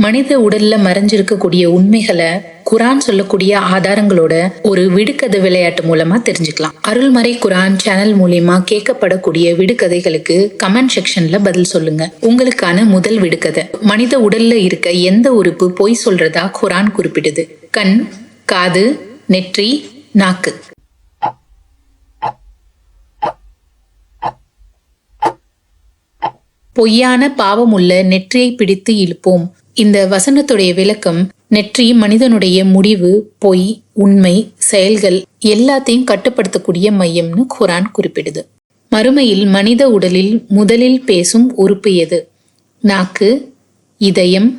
மனித உடல்ல மறைஞ்சிருக்கக்கூடிய உண்மைகளை குரான் சொல்லக்கூடிய ஆதாரங்களோட ஒரு விடுகதை விளையாட்டு மூலமா தெரிஞ்சுக்கலாம். அருள்மறை குரான் சேனல் மூலியமா கேட்கப்படக்கூடிய விடுகதைகளுக்கு கமெண்ட் செக்ஷன்ல பதில் சொல்லுங்க. உங்களுக்கான முதல் விடுகதை: மனித உடல்ல இருக்க எந்த உறுப்பு பொய் சொல்றதா குரான் குறிப்பிடுது? கண், காது, நெற்றி, நாக்கு. பொய்யான பாவம் உள்ள நெற்றியை பிடித்து இழுப்போம். இந்த வசனத்துடைய விளக்கம்: நெற்றி மனிதனுடைய முடிவு, பொய், உண்மை, செயல்கள் எல்லாத்தையும் கட்டுப்படுத்தக்கூடிய மையம்னு குரான் குறிப்பிடுது. மறுமையில் மனித உடலில் முதலில் பேசும் உறுப்பு எது? நாக்கு, இதயம்,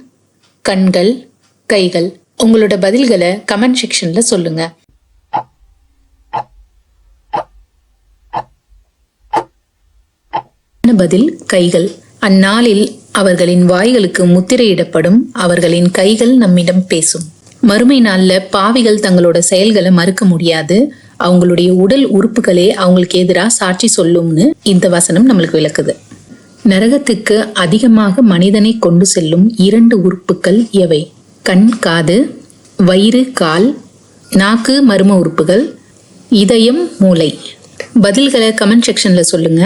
கண்கள், கைகள். உங்களோட பதில்களை கமெண்ட் செக்ஷன்ல சொல்லுங்க. பதில்: கைகள். அந்நாளில் அவர்களின் வாய்களுக்கு முத்திரையிடப்படும், அவர்களின் கைகள் நம்மிடம் பேசும். மறுமை நாள்ல பாவிகள் தங்களோட செயல்களை மறுக்க முடியாது, அவங்களுடைய உடல் உறுப்புகளே அவங்களுக்கு எதிராக சாட்சி சொல்லும்னு இந்த வசனம் நம்மளுக்கு விளக்குது. நரகத்துக்கு அதிகமாக மனிதனை கொண்டு செல்லும் 2 உறுப்புகள் எவை? கண், காது, வயிறு, கால், நாக்கு, மர்ம உறுப்புகள், இதயம், மூளை. பதில்களை கமெண்ட் செக்ஷன்ல சொல்லுங்க.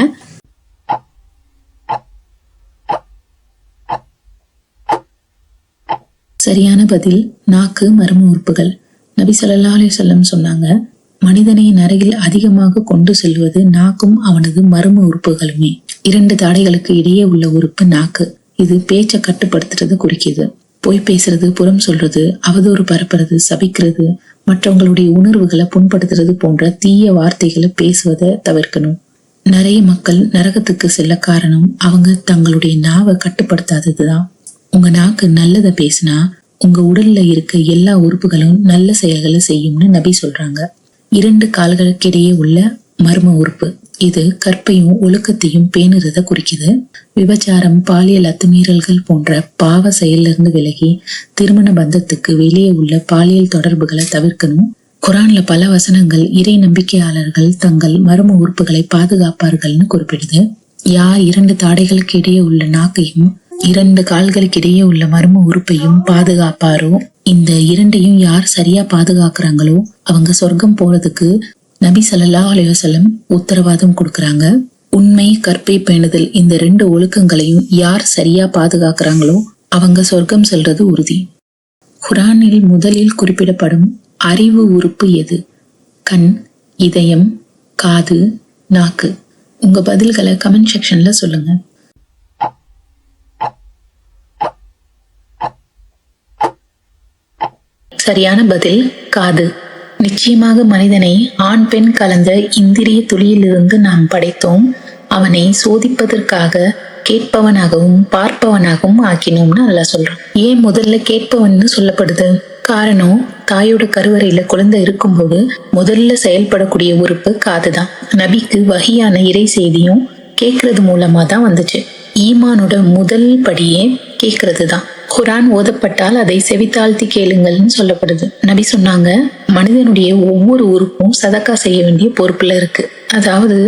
சரியான பதில் நாக்கு, மர்ம உறுப்புகள். நபி ஸல்லல்லாஹு அலைஹி வஸல்லம் சொன்னாங்க, மனிதனை நரகில் அதிகமாக கொண்டு செல்வது நாக்கும் அவனது மர்ம உறுப்புகளுமே. 2 தாடைகளுக்கு இடையே உள்ள உறுப்பு நாக்கு. இது பேச்சை கட்டுப்படுத்துறது குறிக்குது. பொய் பேசுறது, புறம் சொல்றது, அவதூறு பரப்புறது, சபிக்கிறது, மற்றவங்களுடைய உணர்வுகளை புண்படுத்துறது போன்ற தீய வார்த்தைகளை பேசுவதை தவிர்க்கணும். நிறைய மக்கள் நரகத்துக்கு செல்ல காரணம் அவங்க தங்களுடைய நாவை கட்டுப்படுத்தாததுதான். உங்க நாக்கு நல்லதை பேசினா உங்க உடல்ல இருக்க எல்லா உறுப்புகளும் நல்ல செயல்களை செய்யும்னு நபி சொல்றாங்க. 2 கால்களுக்கு இடையே உள்ள மர்ம உறுப்பு. இது கற்பையும் ஒழுக்கத்தையும் பேணுறத குறிக்குது. விபச்சாரம், பாலியல் அத்துமீறல்கள் போன்ற பாவ செயல்ல இருந்து விலகி திருமண பந்தத்துக்கு வெளியே உள்ள பாலியல் தொடர்புகளை தவிர்க்கணும். குரான்ல பல வசனங்கள் இறை நம்பிக்கையாளர்கள் தங்கள் மர்ம உறுப்புகளை பாதுகாப்பார்கள்னு குறிப்பிடுது. யார் 2 தாடைகளுக்கு இடையே உள்ள நாக்கையும் 2 கால்களுக்கு இடையே உள்ள மர்ம உறுப்பையும் பாதுகாப்பாரோ, இந்த 2ஐயும் யார் சரியா பாதுகாக்கிறாங்களோ அவங்க சொர்க்கம் போறதுக்கு நபி ஸல்லல்லாஹு அலைஹி வஸல்லம் உத்தரவாதம் கொடுக்கறாங்க. உண்மை, கற்பை பேணுதல், இந்த 2 ஒழுக்கங்களையும் யார் சரியா பாதுகாக்கிறாங்களோ அவங்க சொர்க்கம் செல்றது உறுதி. குரானில் முதலில் குறிப்பிடப்படும் அறிவு உறுப்பு எது? கண், இதயம், காது, நாக்கு. உங்க பதில்களை கமெண்ட் செக்ஷன்ல சொல்லுங்க. சரியான பதில் காது. நிச்சயமாக மனிதனை ஆண் பெண் கலந்த இந்திரிய துளியிலிருந்து நாம் படைத்தோம். அவனை சோதிப்பதற்காக கேட்பவனாகவும் பார்ப்பவனாகவும் ஆக்கினோம்னு அல்லாஹ் சொல்றான். ஏன் முதல்ல கேட்பவன்னு சொல்லப்படுது? காரணம், தாயோட கருவறையில குழந்தை இருக்கும்போது முதல்ல செயல்படக்கூடிய உறுப்பு காதுதான். நபிக்கு வஹியான இறை செய்தியும் கேட்கறது மூலமா தான் வந்துச்சு. ஈமானோட முதல் படியே கேட்கறது தான். குரான் ஓதப்பட்டால் அதை செவித்தாழ்த்தி கேளுங்கள்னு சொல்லப்படுது. நபி சொன்னாங்க, மனிதனுடைய ஒவ்வொரு உறுப்பும் சதக்கா செய்ய வேண்டிய பொறுப்புல இருக்கு. அதாவது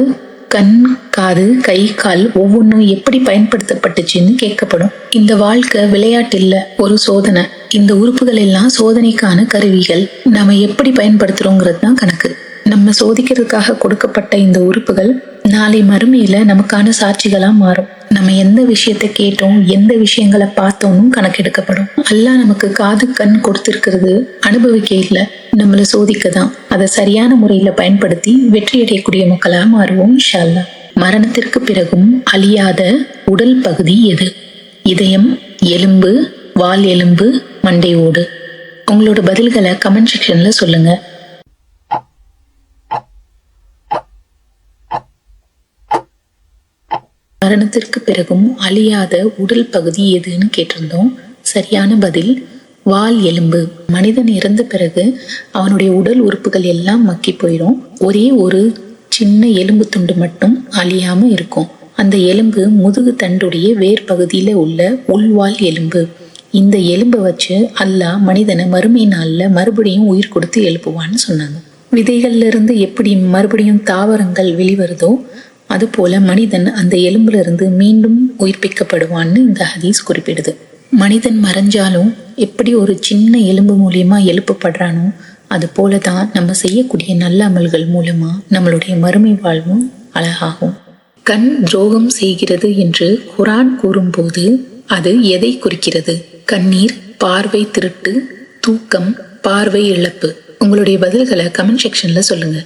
கண், காது, கை, கால் ஒவ்வொன்றும் எப்படி பயன்படுத்தப்பட்டுச்சுன்னு கேட்கப்படும். இந்த வாழ்க்கை விளையாட்டு இல்ல, ஒரு சோதனை. இந்த உறுப்புகள் எல்லாம் சோதனைக்கான கருவிகள். நாம எப்படி பயன்படுத்துறோங்கிறது தான் கணக்கு. நம்ம சோதிக்கிறதுக்காக கொடுக்கப்பட்ட இந்த உறுப்புகள் நாளை மறுமையில நமக்கான சாட்சிகளா மாறும். நம்ம எந்த விஷயத்த கேட்டோம், எந்த விஷயங்களை பார்த்தோம்னு கணக்கெடுக்கப்படும். அல்லாஹ் நமக்கு காது, கண் கொடுத்திருக்கிறது அனுபவிக்க இல்ல, நம்மளை சோதிக்கதான். அதை சரியான முறையில பயன்படுத்தி வெற்றியடையக்கூடிய மக்களா மாறுவோம் இன்ஷா அல்லாஹ். மரணத்திற்கு பிறகும் அழியாத உடல் பகுதி எது? இதயம், எலும்பு, வால் எலும்பு, மண்டை ஓடு. உங்களோட பதில்களை கமெண்ட் செக்ஷன்ல சொல்லுங்க. மரணத்திற்கு பிறகும் அழியாத உடல் பகுதி எதுன்னு கேட்டிருந்தோம். சரியான பதில் வால் எலும்பு. மனிதன் இறந்த பிறகு அவனுடைய உடல் உறுப்புகள் எல்லாம் மக்கி போயிடும். ஒரே ஒரு சின்ன எலும்பு துண்டு மட்டும் அழியாம இருக்கும். அந்த எலும்பு முதுகு தண்டுடைய வேர் பகுதியில உள்ள உள்வால் எலும்பு. இந்த எலும்பை வச்சு அல்லாஹ் மனிதனை மறுமை நாள்ல மறுபடியும் உயிர் கொடுத்து எழுப்புவான்னு சொன்னாங்க. விதைகள்ல இருந்து எப்படி மறுபடியும் தாவரங்கள் வெளிவருதோ அதுபோல மனிதன் அந்த எலும்புல இருந்து மீண்டும் உயிர்ப்பிக்கப்படுவான்னு இந்த ஹதீஸ் குறிப்பிடுது. மனிதன் மறைஞ்சாலும் எப்படி ஒரு சின்ன எலும்பு மூலியமா எழுப்பப்படுறானோ அது போலதான் நம்ம செய்யக்கூடிய நல்ல அமல்கள் மூலமா நம்மளுடைய மறுமை வாழ்வும் அழகாகும். கண் துரோகம் செய்கிறது என்று குர்ஆன் கூறும்போது அது எதை குறிக்கிறது? கண்ணீர், பார்வை திருட்டு, தூக்கம், பார்வை இழப்பு. உங்களுடைய பதில்களை கமெண்ட் செக்ஷன்ல சொல்லுங்க.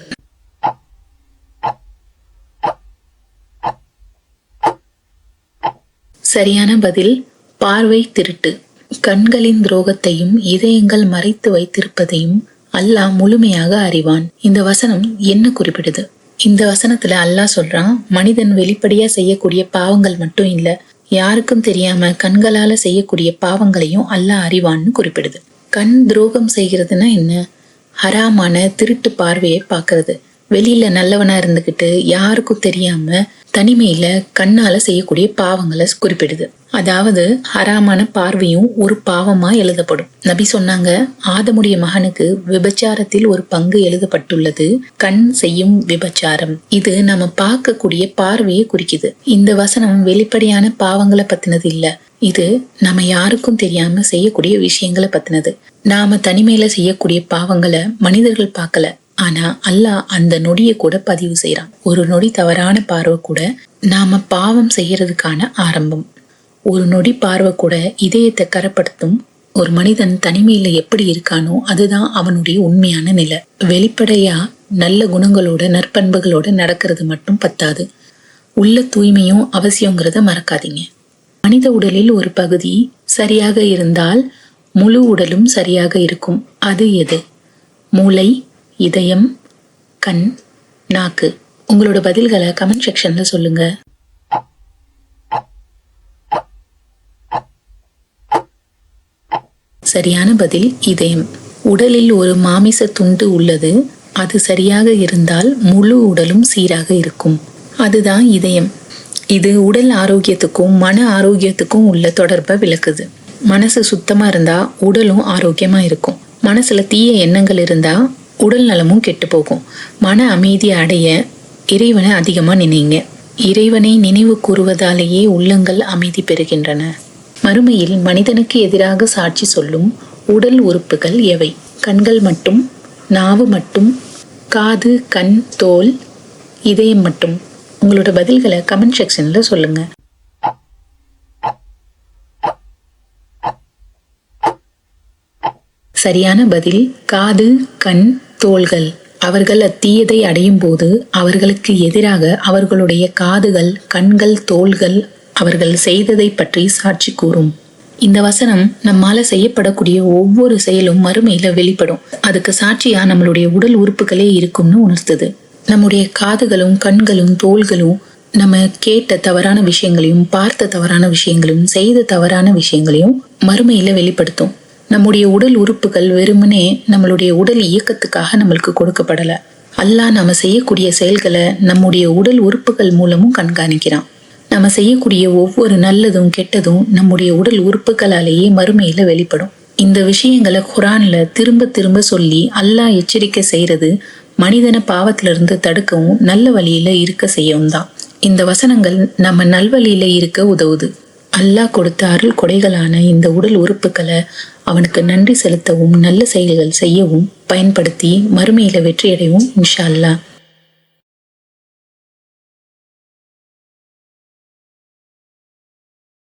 சரியான பதில் பார்வை திருட்டு. கண்களின் துரோகத்தையும் இதயங்கள் மறைத்து வைத்திருப்பதையும் அல்லாஹ் முழுமையாக அறிவான். இந்த வசனம் என்ன குறிப்பிடுது? இந்த வசனத்துல அல்லாஹ் சொல்றான், மனிதன் வெளிப்படையா செய்யக்கூடிய பாவங்கள் மட்டும் இல்ல, யாருக்கும் தெரியாம கண்களால செய்யக்கூடிய பாவங்களையும் அல்லாஹ் அறிவான்னு குறிப்பிடுது. கண் துரோகம் செய்கிறதுனா என்ன? ஹராமான திருட்டு பார்வையை பாக்குறது. வெளியில நல்லவனா இருந்துகிட்டு யாருக்கும் தெரியாம தனிமையில கண்ணால செய்யக்கூடிய பாவங்களை குறிப்பிடுது. அதாவது ஹராமான பார்வையும் ஒரு பாவமா எழுதப்படும். நபி சொன்னாங்க, ஆதமுடைய மகனுக்கு விபச்சாரத்தில் ஒரு பங்கு எழுதப்பட்டுள்ளது, கண் செய்யும் விபச்சாரம். இது நம்ம பார்க்கக்கூடிய பார்வையை குறிக்குது. இந்த வசனம் வெளிப்படையான பாவங்களை பத்தினது இல்ல, இது நம்ம யாருக்கும் தெரியாம செய்யக்கூடிய விஷயங்களை பத்தினது. நாம தனிமையில செய்யக்கூடிய பாவங்களை மனிதர்கள் பார்க்கல, ஆனா அல்லாஹ் அந்த நொடியை கூட பதிவு செய்யறான். ஒரு நொடி தவறான பார்வை கூட நாம பாவம் செய்யறதுக்கான ஆரம்பம். ஒரு நொடி பார்வை கூட இதயத்தை கரப்படுத்தும். ஒரு மனிதன் தனிமையில எப்படி இருக்கானோ அதுதான் அவனுடைய உண்மையான நிலை. வெளிப்படையா நல்ல குணங்களோட நற்பண்புகளோட நடக்கிறது மட்டும் பத்தாது, உள்ள தூய்மையும் அவசியங்கிறத மறக்காதீங்க. மனித உடலில் ஒரு பகுதி சரியாக இருந்தால் முழு உடலும் சரியாக இருக்கும். அது எது? மூளை, இதயம், கண், நாக்கு. உங்களோட பதில்களை கமெண்ட் செக்ஷன்ல சொல்லுங்க. சரியான பதில் இதயம். உடலில் ஒரு மாமிச துண்டு உள்ளது, அது சரியாக இருந்தால் முழு உடலும் சீராக இருக்கும். அதுதான் இதயம். இது உடல் ஆரோக்கியத்துக்கும் மன ஆரோக்கியத்துக்கும் உள்ள தொடர்பை விளக்குது. மனசு சுத்தமா இருந்தா உடலும் ஆரோக்கியமா இருக்கும். மனசுல தீய எண்ணங்கள் இருந்தா உடல் நலமும் கெட்டு போகும். மன அமைதியை அடைய இறைவனை அதிகமா நினைங்க. இறைவனை நினைவு கூறுவதாலேயே உள்ளங்கள் அமைதி பெறுகின்றன. மறுமையில் மனிதனுக்கு எதிராக சாட்சி சொல்லும் உடல் உறுப்புகள் எவை? கண்கள் மட்டும், நாவு மட்டும், காது, கண், தோல், இதயம் மட்டும். உங்களோட பதில்களை கமெண்ட் செக்ஷன்ல சொல்லுங்க. சரியான பதில் காது, கண், தோள்கள். அவர்கள் அத்தீயதை அடையும் போது அவர்களுக்கு எதிராக அவர்களுடைய காதுகள், கண்கள், தோள்கள் அவர்கள் செய்ததை பற்றி சாட்சி கூறும். இந்த வசனம் நம்மால செய்யப்படக்கூடிய ஒவ்வொரு செயலும் மறுமையில வெளிப்படும். அதுக்கு சாட்சியா நம்மளுடைய உடல் உறுப்புகளே இருக்கும்னு உணர்த்துது. நம்முடைய காதுகளும் கண்களும் தோள்களும் நம்ம கேட்ட தவறான விஷயங்களையும் பார்த்த தவறான விஷயங்களையும் செய்த தவறான விஷயங்களையும் மறுமையில வெளிப்படுத்தும். நம்முடைய உடல் உறுப்புகள் வெறுமனே நம்மளுடைய உடல் இயக்கத்துக்காக நம்மளுக்கு கொடுக்கப்படல. அல்லாஹ் நம்ம செய்யக்கூடிய செயல்களை நம்முடைய உடல் உறுப்புகள் மூலமும் கண்காணிக்கிறான். நம்ம செய்யக்கூடிய ஒவ்வொரு நல்லதும் கெட்டதும் நம்முடைய உடல் உறுப்புகளாலேயே மறுமையில வெளிப்படும். இந்த விஷயங்களை குர்ஆன்ல திரும்ப திரும்ப சொல்லி அல்லாஹ் எச்சரிக்கை செய்யறது மனிதனை பாவத்திலிருந்து தடுக்கவும் நல்ல வழியில இருக்க செய்யவும் தான். இந்த வசனங்கள் நம்ம நல்வழியில இருக்க உதவுது. அல்லாஹ் கொடுத்த அருள் கொடைகளான இந்த உடல் உறுப்புகளை அவனுக்கு நன்றி செலுத்தவும் நல்ல செயல்கள் செய்யவும் பயன்படுத்தி மறுமையில வெற்றியடைவும் இன்ஷா அல்லாஹ்.